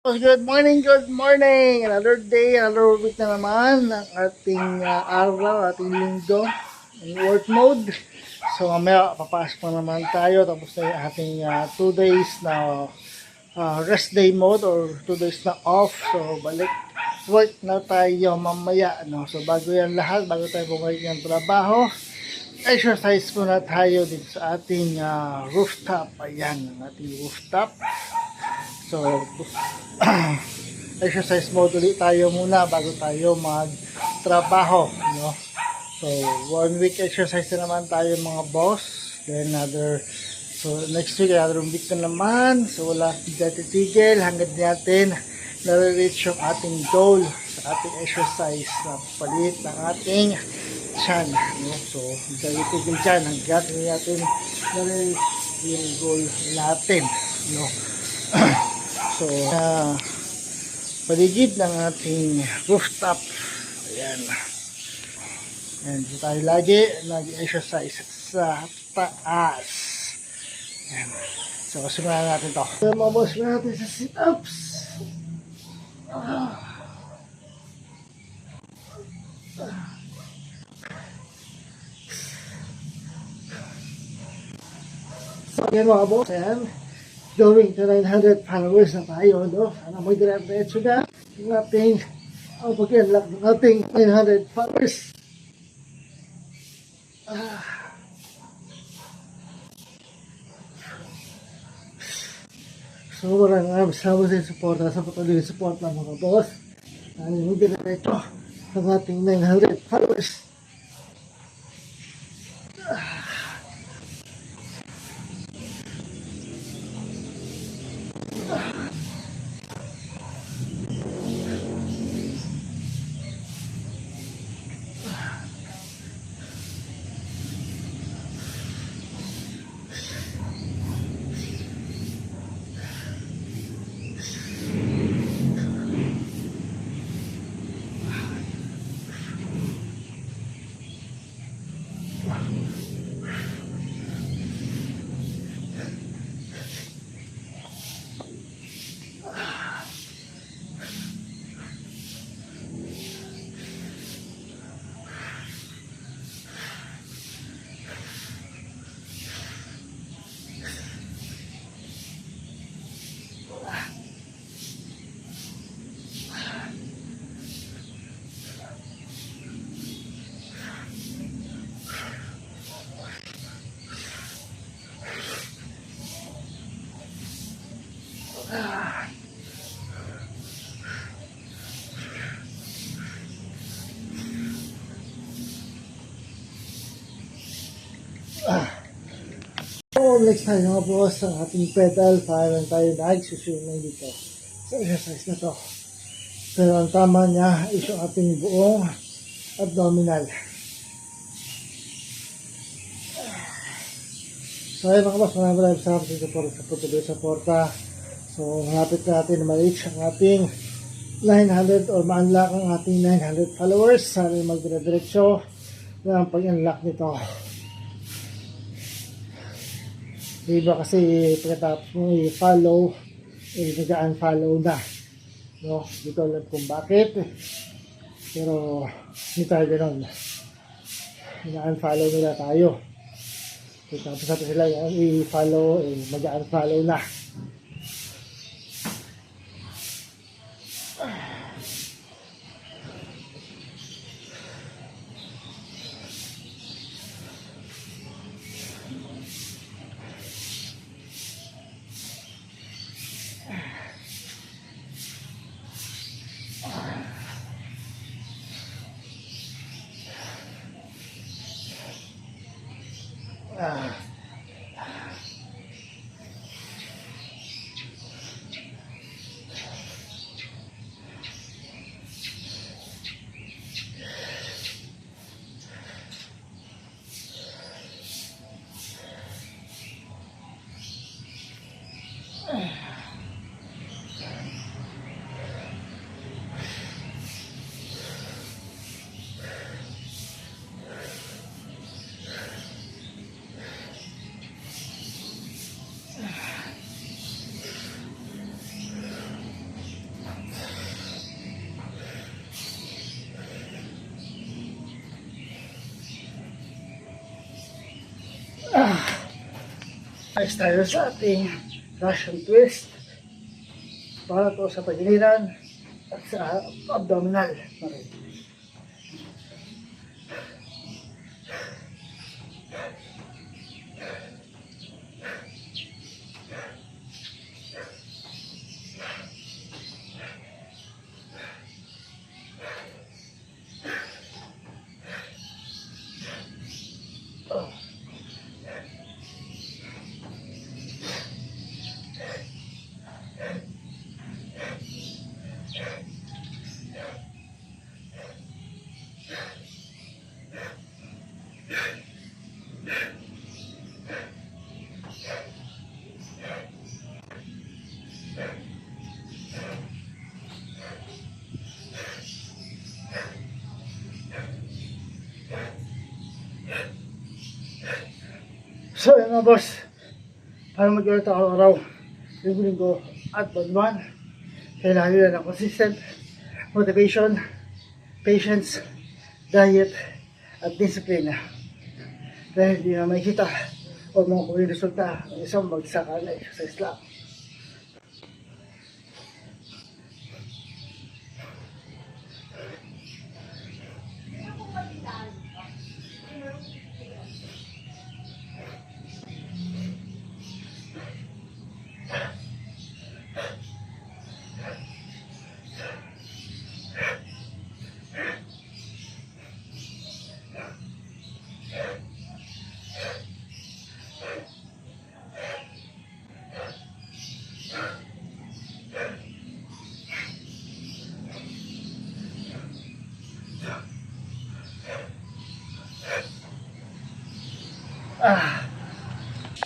Good morning, good morning. Another day, another week na naman ng ating araw, ating linggo in work mode. So mamaya papasok na naman tayo tapos na yung ating 2 days na rest day mode or 2 days na off. So balik work na tayo mamaya. No? So bago yan lahat, bago tayo bumalik ng trabaho, exercise muna tayo dito sa ating rooftop. Ayan, ang ating rooftop. So, exercise mode ulit tayo muna bago tayo magtrabaho, no? So, 1 week exercise na naman tayo mga boss. Then so next week, another week na naman. So, wala titigil hanggang natin nare-reach yung ating goal sa ating exercise na palit ng ating tiyan, no? So, hindi titigil dyan hanggang natin nare-reach yung goal natin, no? So, paligid ng ating rooftop. Ayan. Ayan, dito tayo lagi nag-exercise sa taas. Ayan. So, simulan natin to. So, mabos natin sa sit-ups. So, ayan mga boss. Ayan. Going to 900 followers na tayo, no? Sana may dire-diretso na yung ating pag-unlock ng ating 900 followers. So, maraming salamat sa support, sa patuloy na support ng mga boss. Sana may dire-diretso ng ating 900 followers. So, next time mga boss, ang ating pedal para tayo nag-swimming dito sa exercise na to. Pero ang tama niya is yung ating buong abdominal. So, ayun mga boss, maraming salamat sa patuloy sa porta. So, malapit natin na ma-reach ang ating 900 or ma-unlock ang ating 900 followers. Sana magdire-diretso ng pag-unlock nito. Diba kasi pagkatapos mo i-follow, nag-unfollow na. No? Dito alam kung bakit. Pero hindi tayo ganun. Nag-unfollow nila tayo. Tapos natin sila i-follow, mag-unfollow na. Ayos tayo sa ating Russian twist para to sa pagiliran at sa abdominal na rin. So yun mga boss, para mag-alert araw-araw, linggo-linggo at buwan-buwan, kailangan nila ng consistent motivation, patience, diet, at discipline. Dahil hindi na makikita o makukuha yung resulta ng isang bagsakan na exercise lang.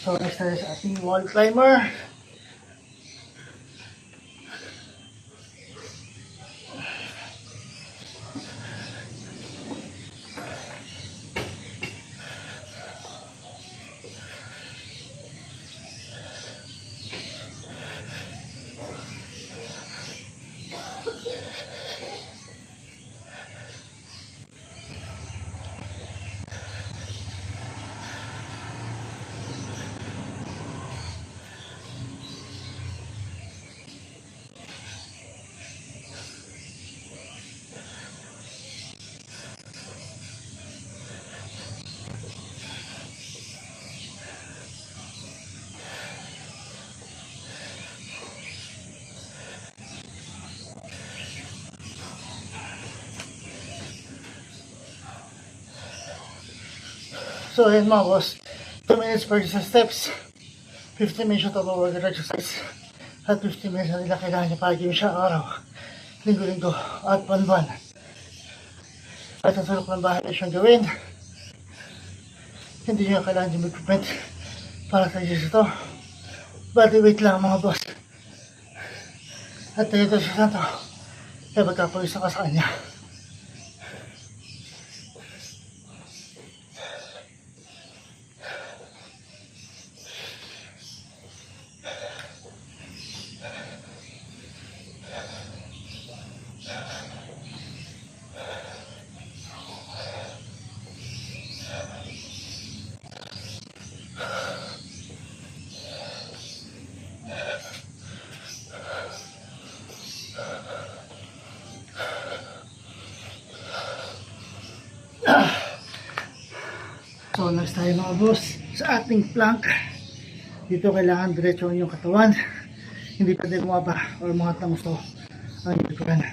So next tayo sa ating wall climber. So ayun mga boss, 2 minutes per steps, 50 minutes yung total workout exercise, at 50 minutes na nila kailangan niya para gawin siya araw, linggo-linggo at buwan-buwan. At ang sulok ng bahay na siyang gawin, hindi niya kailangan yung equipment para sa exercise ito. Body weight lang mga boss. At ito siya na ito, kaya magkapawis ka sa kanya. So next tayo mga boss sa ating plank. Dito kailangan diretso yung katawan, hindi pwede bumaba o mga tangos to ang likuran.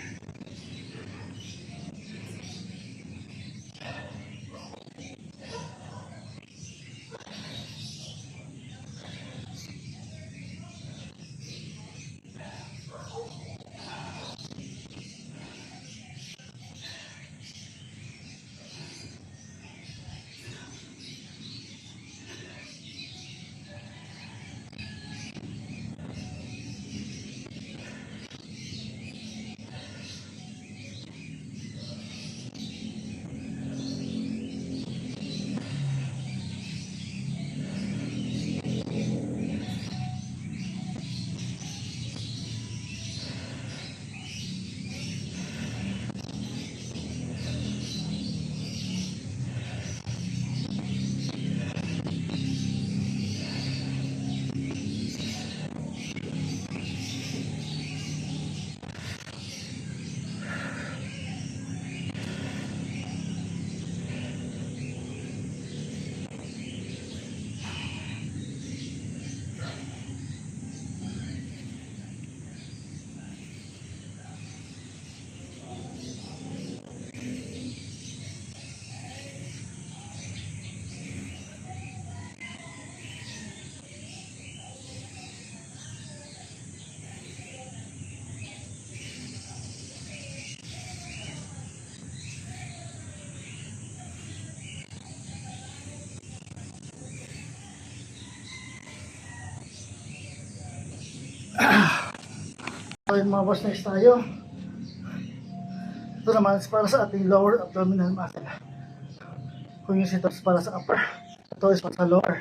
So yung mga boss, next tayo. Ito naman is para sa ating lower abdominal muscle. Kung yung sit-ups para sa upper, ito is para sa lower.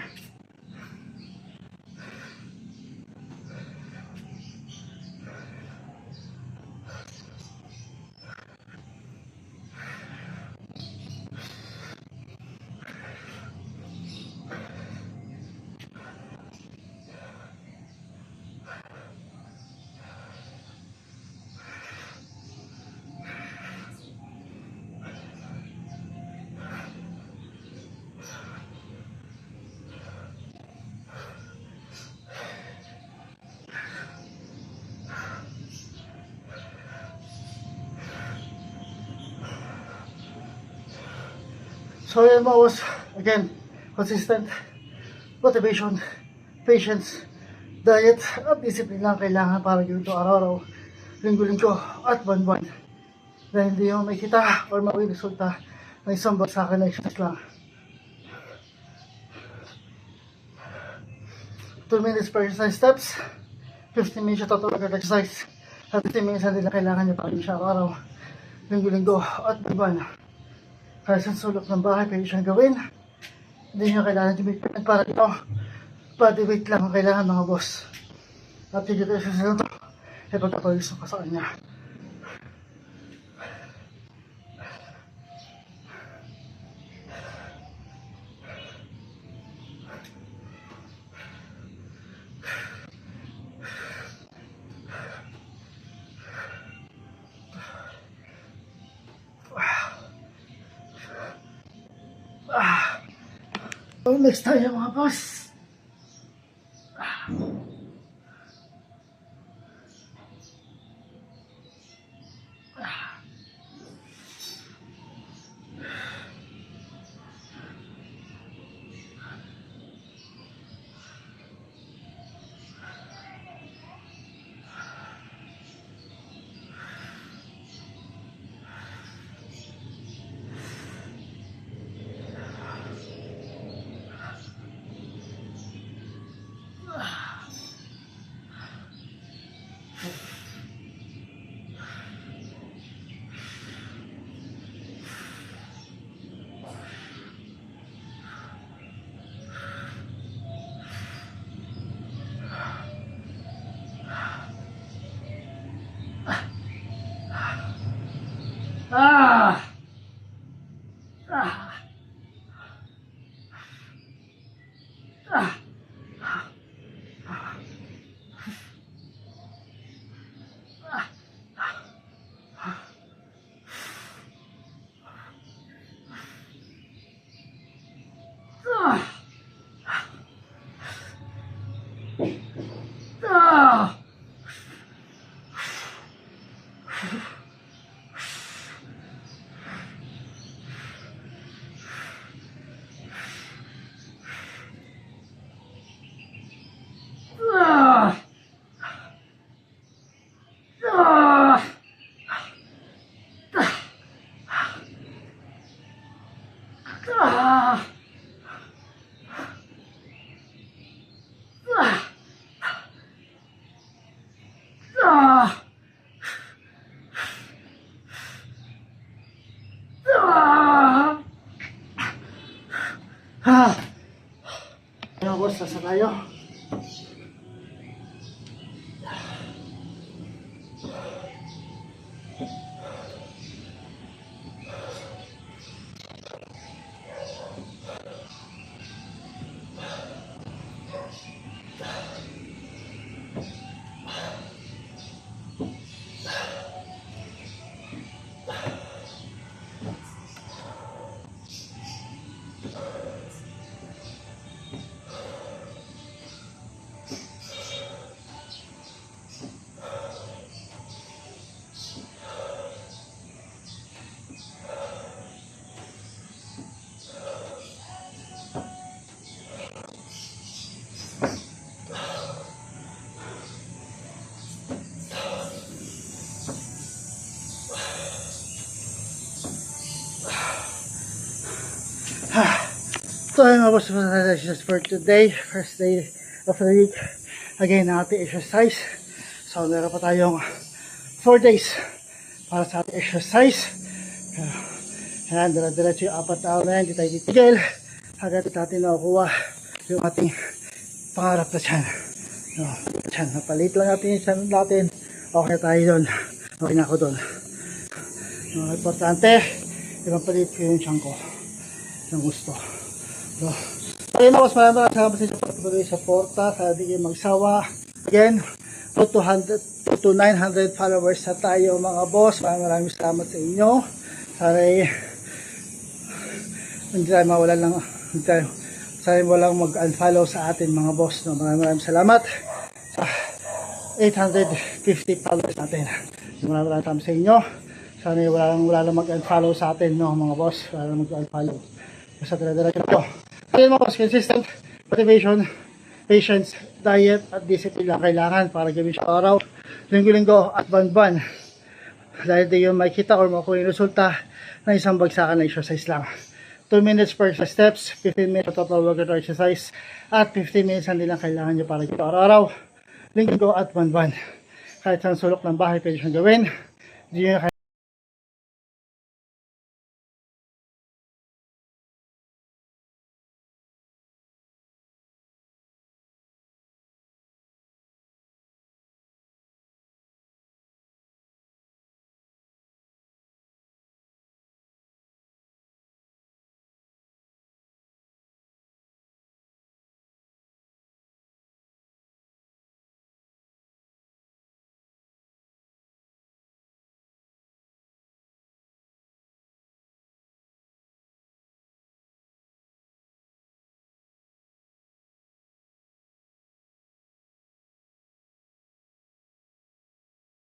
So yan mga boss, again, consistent motivation, patience, diet, at discipline lang kailangan para gawin ito araw-araw, linggo-linggo, at buwan-buwan. Dahil hindi mo makikita or mauwi resulta ng isang bagsak na exercise lang. 2 minutes per exercise steps, 15 minutes total workout exercise, at 15 minutes na din na kailangan nyo para gawin siya araw-araw, linggo-linggo, at buwan-buwan. Kaya sa sulok ng bahay, pwede siyang gawin. Hindi nyo kailangan commitment para ito. Body weight lang ang kailangan mga boss. At hindi ito isa sa ito, ay pagkapawis ka sa kanya. So next tayo mga boss. Ah! Ah! Ah! Mga boss, sasa tayo. So ayun mga boss, exercise for today, first day of the week. Again, natin exercise. So, meron pa tayong 4 days para sa ating exercise. Yan, dire-diretso yung 4 na araw na yan, hindi tayo titigil. Hanggang natin nakukuha yung ating pangarap na tiyan. No, tiyan, napalit lang natin yung tiyan natin. Okay tayo doon. Okay na ako doon. No, importante, ibang palit ko yung tiyan ko. Yung gusto. No. Ayun ako, maraming salamat sa patuloy sa porta. Sana di kayo magsawa. Again, to 900 followers na tayo mga boss. Maraming salamat sa inyo. Sana hindi tayo mawalan lang. Sana walang mag-unfollow sa atin mga boss. No? Maraming salamat sa 850 followers natin. Maraming salamat sa inyo. Sana wala lang mag-unfollow sa atin, no, mga boss. Wala lang mag-unfollow. Basta talaga ito. Kaya mga boss, consistent motivation, patience, diet, at discipline lang kailangan para gawin siya araw, linggo-linggo at buwan-buwan. Dahil di yung makita or makuha yung resulta ng isang bagsakan na exercise lang. 2 minutes per steps, 15 minutes total workout exercise, at 15 minutes lang nilang kailangan nyo para gawin araw-araw, linggo at buwan-buwan. Kahit saan sulok ng bahay, pwede siyang gawin. Hindi nyo